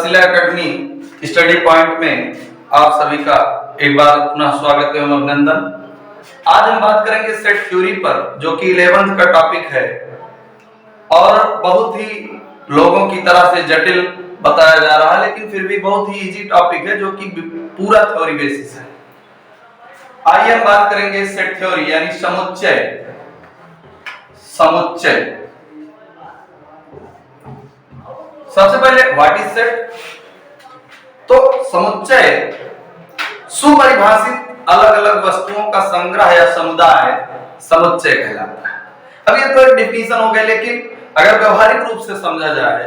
Takshashila academy study point में आप सभी का एक बार पुनः स्वागत एवं अभिनंदन। आज हम बात करेंगे सेट थ्योरी पर, जो कि 11th का टॉपिक है और बहुत ही लोगों की तरह से जटिल बताया जा रहा है, लेकिन फिर भी बहुत ही इजी टॉपिक है जो कि पूरा थ्योरी बेसिस है। आइए हम बात करेंगे सेट थ्योरी यानी समुच्चय। समुच्चय सबसे पहले व्हाट इज सेट? तो समुच्चय सुपरिभाषित अलग अलग वस्तुओं का संग्रह या समुदाय समुच्चय कहलाता है। अब ये तो एक डिफिनीशन हो गया, लेकिन अगर व्यवहारिक रूप से समझा जाए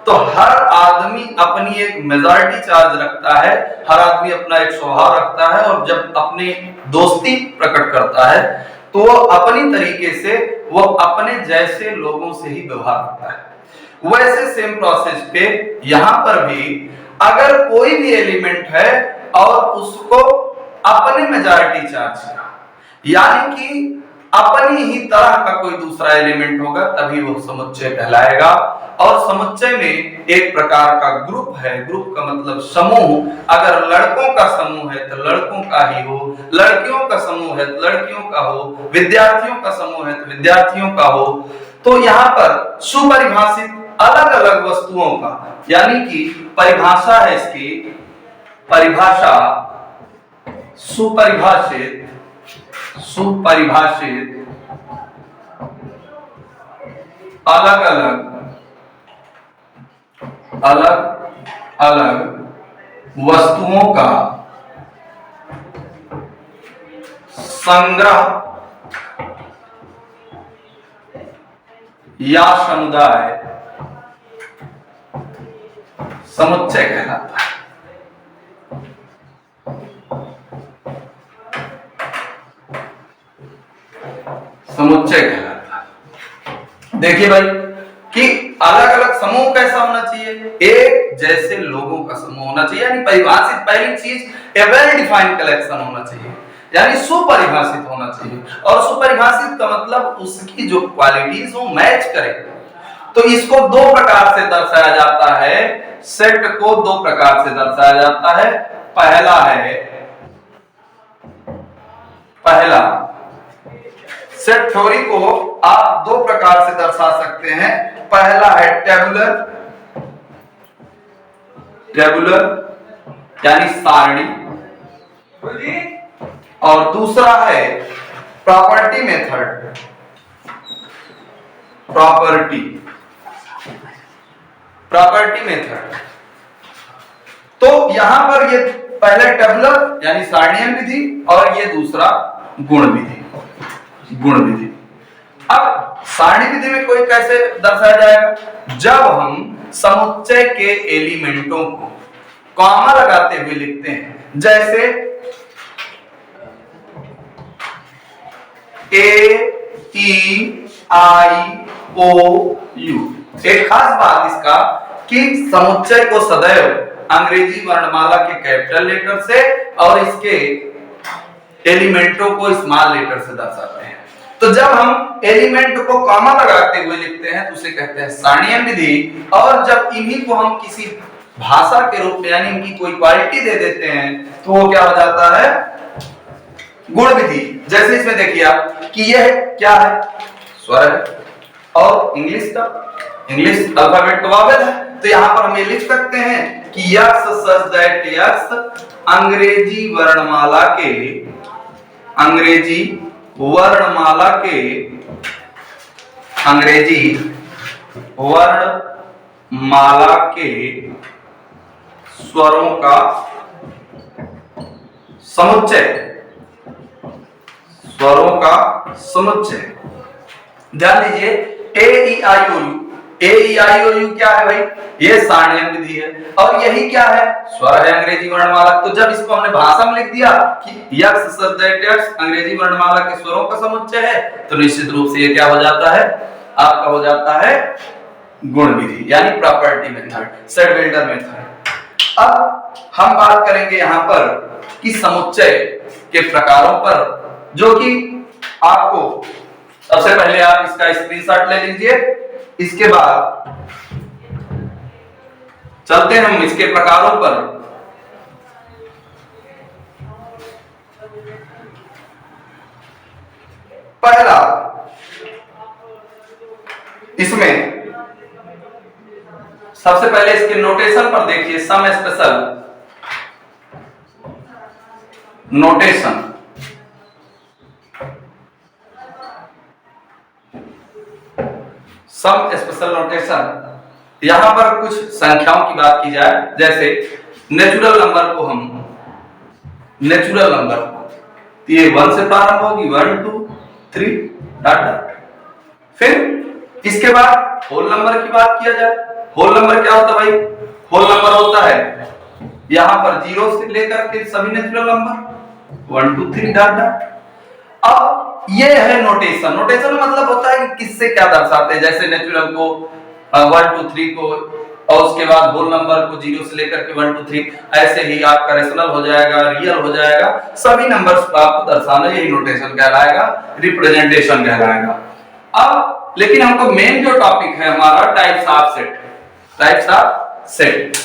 तो हर आदमी अपनी एक मेजॉरिटी चार्ज रखता है, हर आदमी अपना एक स्वभाव रखता है और जब अपनी दोस्ती प्रकट करता है तो वो अपनी तरीके से वो अपने जैसे लोगों से ही व्यवहार करता है। वैसे सेम प्रोसेस पे यहां पर भी अगर कोई भी एलिमेंट है और उसको अपने मेजॉरिटी चार्ज यानी कि अपनी ही तरह का कोई दूसरा एलिमेंट होगा तभी वो समुच्चय कहलाएगा। और समुच्चय में एक प्रकार का ग्रुप है, ग्रुप का मतलब समूह। अगर लड़कों का समूह है तो लड़कों का ही हो, लड़कियों का समूह है तो लड़कियों का हो, विद्यार्थियों का समूह है तो विद्यार्थियों का हो। तो यहाँ पर सुपरिभाषित अलग अलग वस्तुओं का यानी कि परिभाषा है इसकी, परिभाषा सुपरिभाषित अलग अलग वस्तुओं का संग्रह या समुदाय समुच्चय कहलाता है। समुच्चय कहलाता है। देखिए भाई कि अलग अलग समूह कैसा होना चाहिए, एक जैसे लोगों का समूह होना चाहिए, यानी परिभाषित पहली चीज ए वेल डिफाइंड कलेक्शन होना चाहिए, यानी सुपरिभाषित होना चाहिए। और सुपरिभाषित का मतलब उसकी जो क्वालिटीज हो मैच करे। तो इसको दो प्रकार से दर्शाया जाता है, सेट को दो प्रकार से दर्शाया जाता है। पहला सेट थ्योरी को आप दो प्रकार से दर्शा सकते हैं। पहला है टेबुलर यानी सारणी, और दूसरा है प्रॉपर्टी मेथड। Property method. तो यहां पर ये पहले टेबुलर यानी सारणीय विधि और ये दूसरा गुण विधि। अब सारणी विधि में कोई कैसे दर्शाया जाएगा? जब हम समुच्चय के एलिमेंटों को कॉमा लगाते हुए लिखते हैं, जैसे AEIOU। एक खास बात इसका कि समुच्चय को सदैव अंग्रेजी वर्णमाला के कैपिटल लेटर से और इसके एलिमेंटों को स्मॉल लेटर से दर्शाते हैं। तो जब हम एलिमेंट को कॉमा लगाते हुए लिखते हैं तो उसे कहते हैं सारणीय विधि, और जब इन्हीं को हम किसी भाषा के रूप में यानी इनकी कोई क्वालिटी दे देते हैं तो वो क्या हो जाता है? गुण विधि। जैसे इसमें देखिए आप कि यह क्या है? स्वर है और इंग्लिश अल्फाबेट का वावेल है। तो यहां पर हम ये लिख सकते हैं कि यक्स सच दैट यक्स अंग्रेजी वर्णमाला के स्वरों का समुच्चय। ध्यान दीजिए AEIOU क्या है भाई? ये सारणीय विधि है और यही क्या है? स्वर है अंग्रेजी वर्णमाला। तो जब इसको हमने भाषा में लिख दिया कि यक्स सच दैट यक्स अंग्रेजी वर्णमाला के स्वरों का समुच्चय है, तो निश्चित रूप से ये क्या हो जाता है? आपका हो जाता है गुण विधि यानी property method, set builder method. अब हम बात करेंगे यहां पर कि समुच्चय के प्रकारों पर, जो कि आपको सबसे पहले आप इसका स्क्रीनशॉट ले लीजिए। इसके बाद चलते हैं हम इसके प्रकारों पर। पहला, इसमें सबसे पहले इसके नोटेशन पर देखिए, some special notation. Some special notation, यहां पर कुछ संख्याओं की बात की जाए, जैसे नेचुरल नंबर को हम नेचुरल नंबर ये 1 से प्रारंभ होगी, 1 2 3 डॉट डॉट। फिर इसके बाद होल नंबर की बात किया जाए, होल नंबर क्या होता है भाई? होल नंबर होता है यहां पर 0 से लेकर के सभी नेचुरल नंबर 1 2 3 डॉट डॉट। अब ये है नोटेशन। नोटेशन मतलब होता है कि किससे क्या दर्शाते हैं, जैसे नेचुरल को 1 2 3 को, और उसके बाद होल नंबर को 0 से लेकर के 1 2 3, ऐसे ही आपका रेशनल हो जाएगा, रियल हो जाएगा, सभी नंबर्स को आपको दर्शाना, यही नोटेशन कहलाएगा, रिप्रेजेंटेशन कहलाएगा। अब लेकिन हमको मेन जो टॉपिक है हमारा types of set, types of set.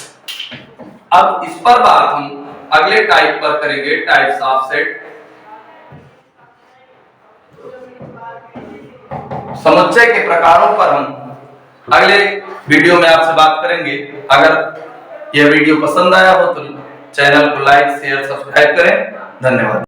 अब इस पर बात हम अगले टाइप पर करेंगे, टाइप्स ऑफ सेट। समुच्चय के प्रकारों पर हम अगले वीडियो में आपसे बात करेंगे। अगर यह वीडियो पसंद आया हो तो चैनल को लाइक शेयर सब्सक्राइब करें। धन्यवाद।